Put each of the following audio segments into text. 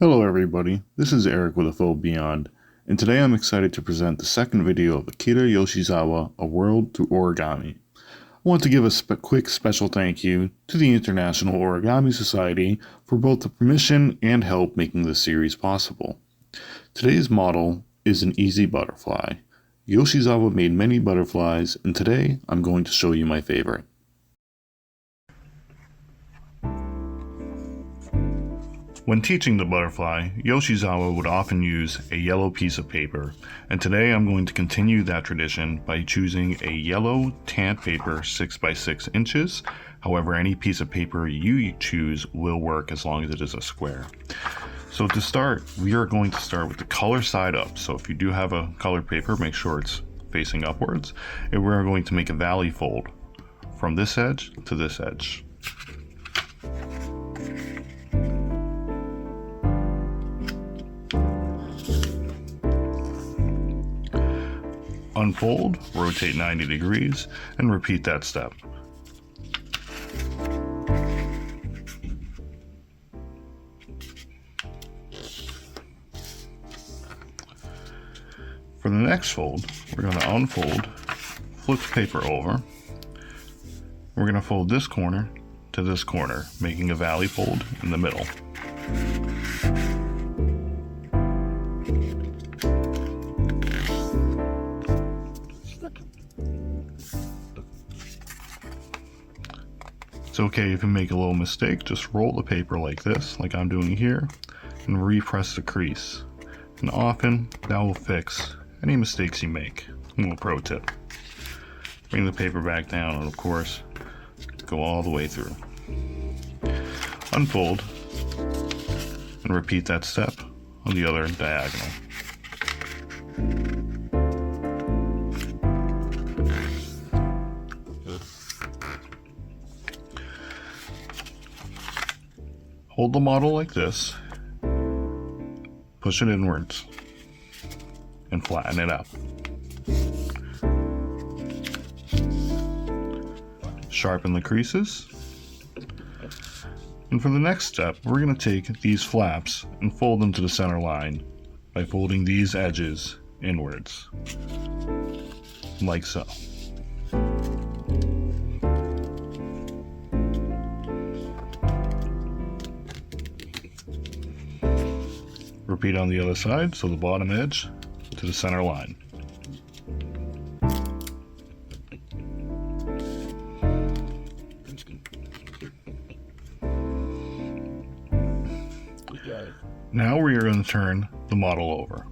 Hello everybody, this is Eric with A Fold Beyond, and today I'm excited to present the second video of Akira Yoshizawa, A World Through Origami. I want to give a quick special thank you to the International Origami Society for both the permission and help making this series possible. Today's model is an easy butterfly. Yoshizawa made many butterflies, and today I'm going to show you my favorite. When teaching the butterfly, Yoshizawa would often use a yellow piece of paper, and today I'm going to continue that tradition by choosing a yellow tan paper 6 by 6 inches. However, any piece of paper you choose will work as long as it is a square. So to start, we are going to start with the color side up. So if you do have a colored paper, make sure it's facing upwards, and we're going to make a valley fold from this edge to this edge. Unfold, rotate 90 degrees, and repeat that step. For the next fold, we're going to unfold, flip the paper over. We're going to fold this corner to this corner, making a valley fold in the middle. It's okay if you make a little mistake, just roll the paper like this, like I'm doing here, and repress the crease. And often that will fix any mistakes you make. A little pro tip. Bring the paper back down and of course, go all the way through. Unfold and repeat that step on the other diagonal. Hold the model like this, push it inwards, and flatten it out. Sharpen the creases. And for the next step, we're going to take these flaps and fold them to the center line by folding these edges inwards, like so. Repeat on the other side, so the bottom edge to the center line. Now we are going to turn the model over.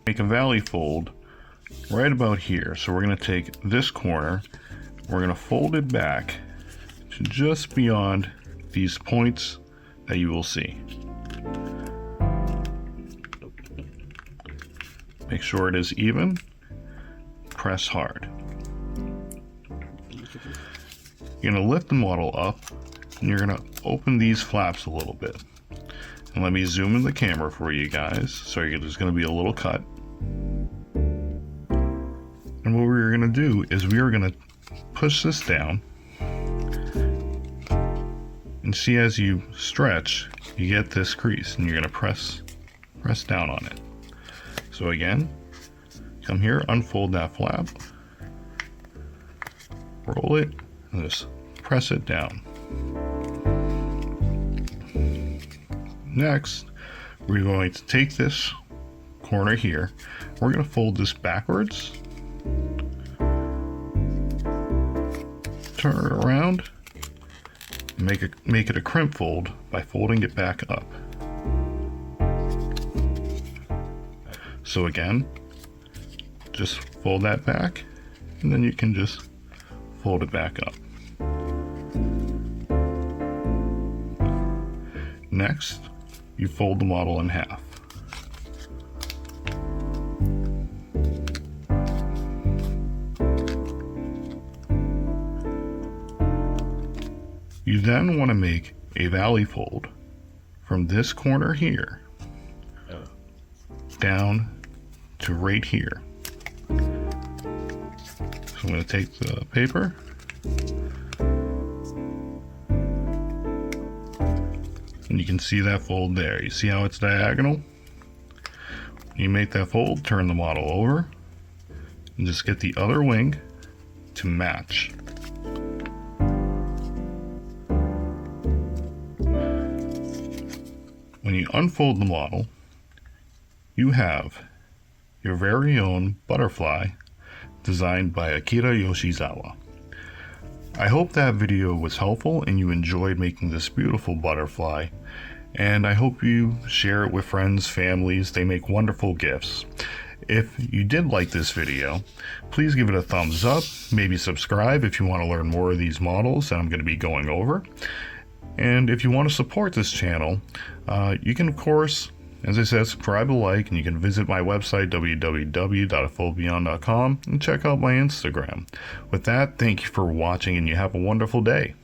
Make a valley fold right about here. So we're going to take this corner, we're going to fold it back to just beyond these points that you will see. Make sure it is even, press hard. You're going to lift the model up and you're going to open these flaps a little bit. And let me zoom in the camera for you guys. So there's going to be a little cut. And what we're going to do is we are going to push this down. And see, as you stretch, you get this crease and you're going to press down on it. So again, come here, unfold that flap, roll it, and just press it down. Next, we're going to take this corner here, we're going to fold this backwards, turn it around, make it a crimp fold by folding it back up. So again, just fold that back, and then you can just fold it back up. Next, you fold the model in half. You then want to make a valley fold from this corner here down to right here. So I'm going to take the paper, And you can see that fold there. You see how it's diagonal? You make that fold, turn the model over, and just get the other wing to match. When you unfold the model, you have your very own butterfly designed by Akira Yoshizawa. I hope that video was helpful and you enjoyed making this beautiful butterfly, and I hope you share it with friends, families. They make wonderful gifts. If you did like this video, please give it a thumbs up, maybe subscribe if you want to learn more of these models that I'm going to be going over. And if you want to support this channel, you can, of course, as I said, subscribe and like, and you can visit my website, www.afoldbeyond.com, and check out my Instagram. With that, thank you for watching, and you have a wonderful day.